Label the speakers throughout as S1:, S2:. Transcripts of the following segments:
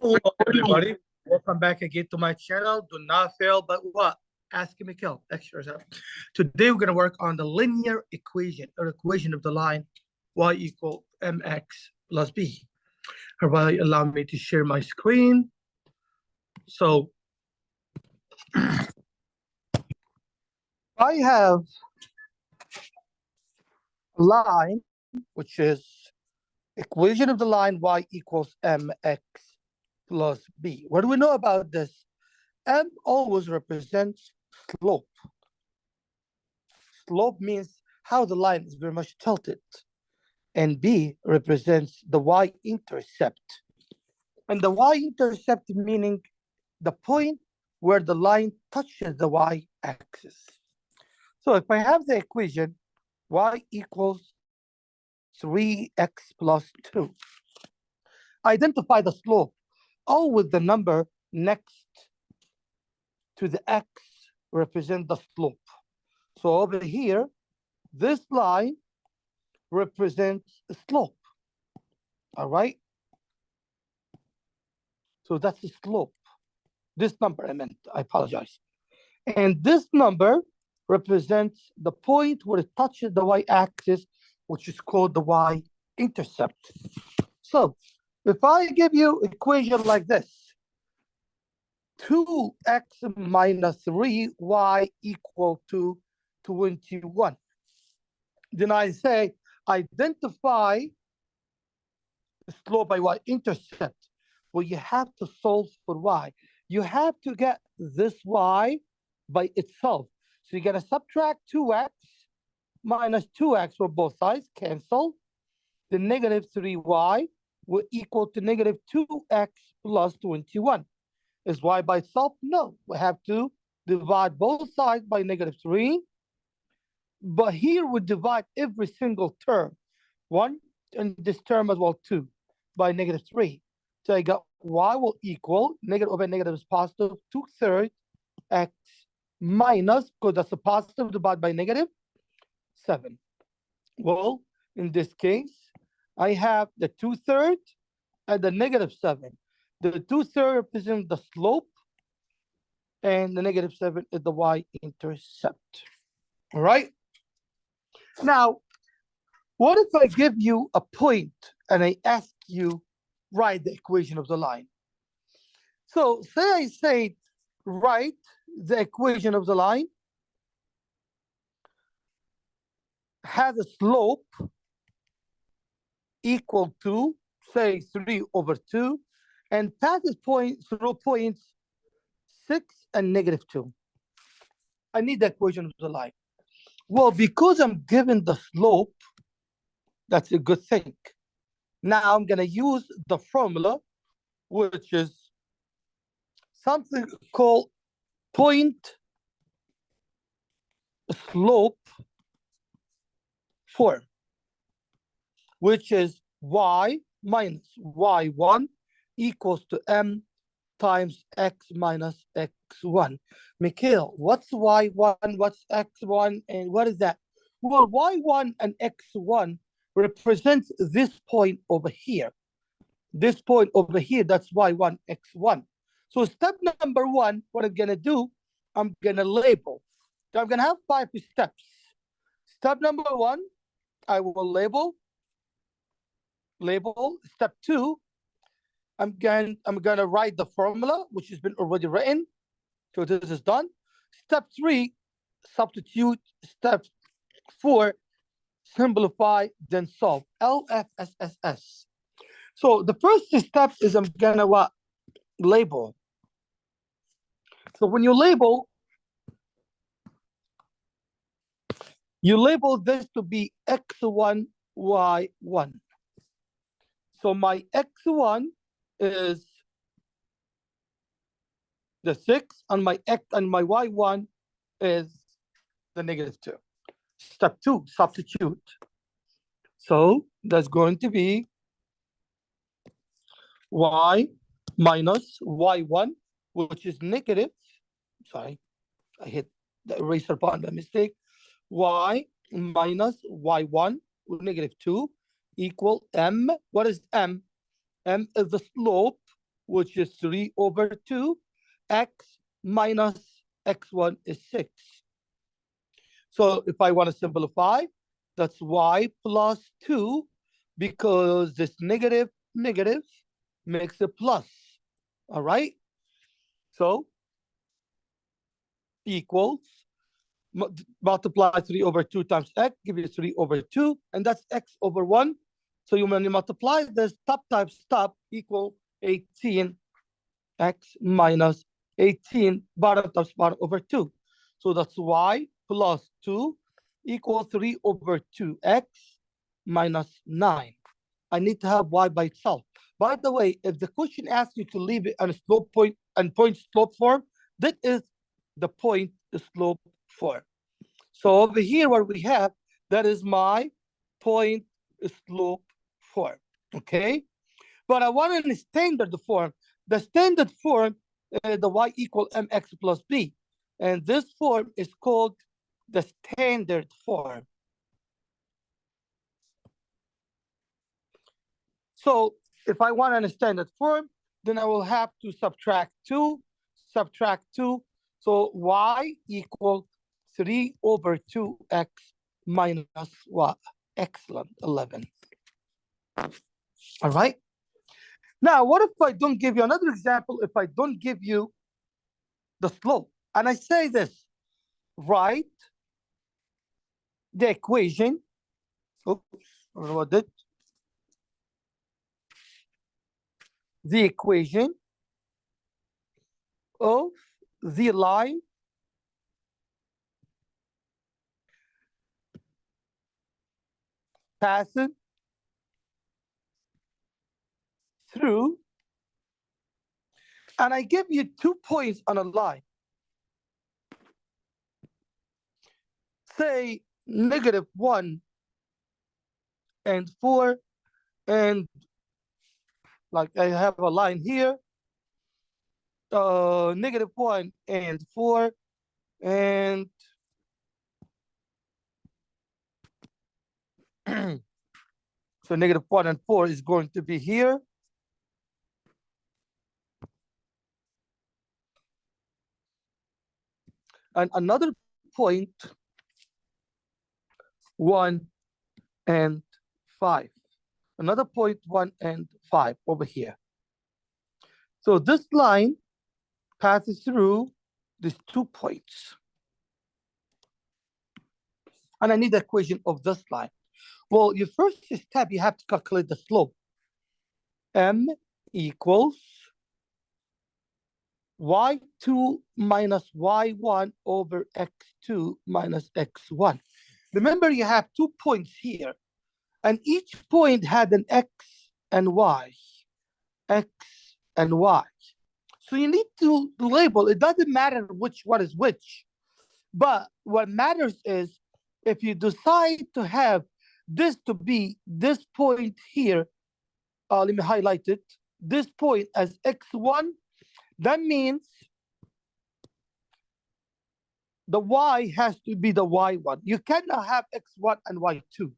S1: Hello, everybody. Welcome back again to my channel. Do not fail, but what? Ask Mikhail. Exercise. Today we're going to work on the linear equation or equation of the line y equal mx plus b. Everybody, allow me to share my screen. So I have a line which is equation of the line y equals mx plus b. What do we know about this? M always represents slope. Slope means how the line is very much tilted. And B represents the y-intercept. And the y-intercept meaning the point where the line touches the y-axis. So if I have the equation y equals 3x plus 2, identify the slope. Always the number next to the x represent the slope. So over here, this line represents a slope. All right? So that's the slope. This number I apologize. And this number represents the point where it touches the y-axis, which is called the y-intercept. So if I give you equation like this, 2x minus 3y equal to 21. Then I say, identify the slope by y-intercept. Well, you have to solve for y. You have to get this y by itself. So you're going to subtract 2x minus 2x for both sides, cancel. The negative 3y will equal to negative 2x plus 21. Is y by itself? No. We have to divide both sides by negative 3. But here we divide every single term. 1, and this term as well, 2, by negative 3. So I got y will equal, negative over negative is positive, 2/3 x minus, because that's a positive, divided by negative 7. Well, in this case, I have the 2/3 and the negative 7. The 2/3 represents the slope, and the negative 7 is the y-intercept. All right? Now, what if I give you a point and I ask you write the equation of the line? So say I say write the equation of the line has a slope equal to, say, 3/2, and passes through points 6 and negative 2. I need the equation of the line. Well, because I'm given the slope, that's a good thing. Now I'm going to use the formula, which is something called point slope form, which is y minus y1 equals to m times x minus x1. Mikhail, what's y1, what's x1, and what is that? Well, y1 and x1 represents this point over here. This point over here, that's y1, x1. So step number 1, what I'm going to do, I'm going to label. So I'm going to have 5 steps. Step number 1, I will label. Step 2, I'm going to write the formula, which has been already written. So this is done. Step 3, substitute. Step 4, simplify, then solve. LFSSS. So the first step is I'm going to label. So when you label this to be x1, y1. So my x1 is the 6, and my y1 is the negative 2. Step 2, substitute. So that's going to be y minus y1, which is negative. Sorry, I hit the eraser button by mistake. Y minus y1 with negative 2 equal m. What is m? M is the slope which is 3/2. X minus x1 is 6. So if I want to simplify, that's y plus 2, because this negative makes a plus. All right? So equals, multiply 3/2 times x, give you 3/2, and that's x over 1. So when you multiply this, top times top equal 18, x minus 18, bottom times bottom over 2. So that's y plus 2 equals 3/2x minus 9. I need to have y by itself. By the way, if the question asks you to leave it on a slope point and point slope form, that is the point slope form. So over here, what we have, that is my point slope form, okay? But I want a standard form. The standard form, the y equal mx plus b. And this form is called the standard form. So if I want a standard form, then I will have to subtract 2. So y equal 3/2x minus what? Excellent, 11. All right. Now, what if I don't give you another example? If I don't give you the slope, and I say this, write the equation. Oops, I don't know what did. The equation of the line passing through, and I give you 2 points on a line. Say -1 and 4, and like I have a line here, -1 and 4, and so -1 and 4 is going to be here. And another point, 1 and 5. Another point, 1 and 5 over here. So this line passes through these 2 points. And I need the equation of this line. Well, your first step, you have to calculate the slope. M equals y2 minus y1 over x2 minus x1. Remember, you have 2 points here, and each point had an x and y, x and y. So you need to label. It doesn't matter which one is which, but what matters is if you decide to have this to be this point here, let me highlight it, this point as x1, that means the y has to be the y1. You cannot have x1 and y2.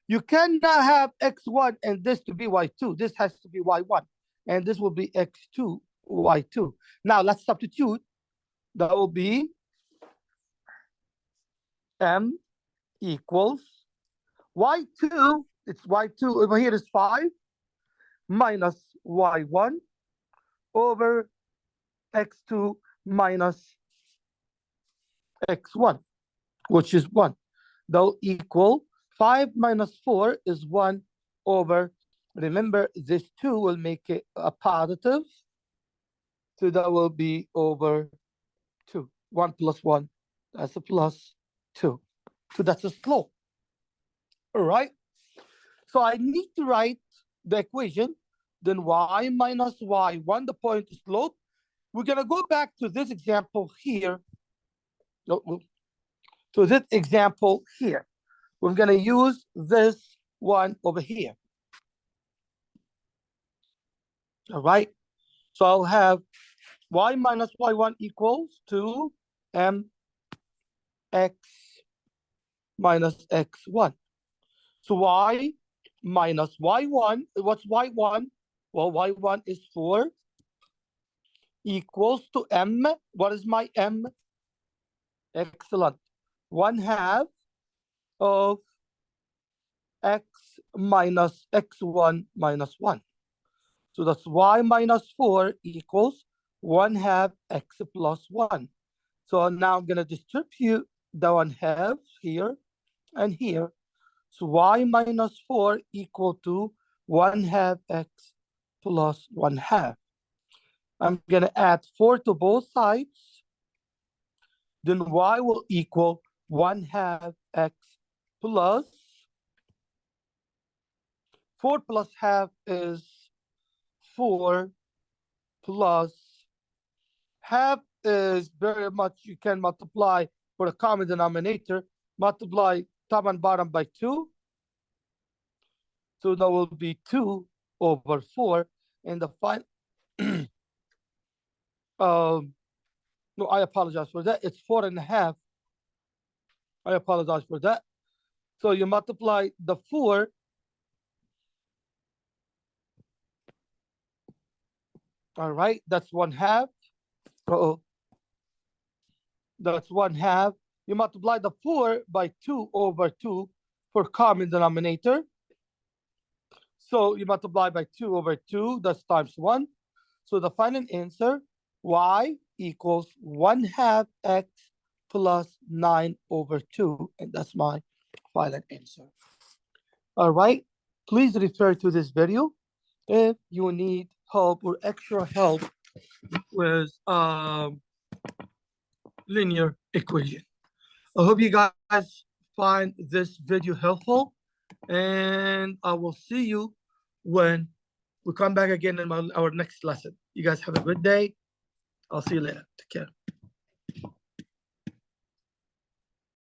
S1: You cannot have x1 and this to be y2. This has to be y1. And this will be x2, y2. Now let's substitute. That will be m equals y2. It's y2 over here is 5 minus y1 over x2 minus x1, which is 1. That will equal 5 minus 4 is 1 over, remember, this 2 will make it a positive. So that will be over 2. 1 plus 1, that's a plus 2. So that's a slope. All right. So I need to write the equation, then y minus y1, the point slope. We're going to go back to this example here. To this example here. We're going to use this one over here. All right. So I'll have y minus y1 equals to mx minus x1. So y minus y1, what's y1? Well, y1 is 4 equals to m. What is my m? Excellent. 1/2 of x minus x1 minus 1. So that's y minus 4 equals 1/2 x plus 1. So now I'm going to distribute the 1/2 here and here. So y minus 4 equal to 1/2 x plus 1/2. I'm going to add 4 to both sides. Then y will equal 1/2 x plus 4 plus half is 4 plus half is very much, you can multiply for a common denominator, multiply top and bottom by 2. So that will be 2 over 4. And the final, no, I apologize for that. It's 4.5. I apologize for that. So you multiply the 4. All right, that's 1/2. Uh-oh. That's 1/2. You multiply the 4 by 2 over 2 for common denominator. So you multiply by 2 over 2, that's times 1. So the final answer, y equals 1/2 x plus 9 over 2. And that's my final answer. All right, please refer to this video if you need help or extra help with linear equation. I hope you guys find this video helpful, and I will see you when we come back again in our next lesson. You guys have a good day. I'll see you later. Take care.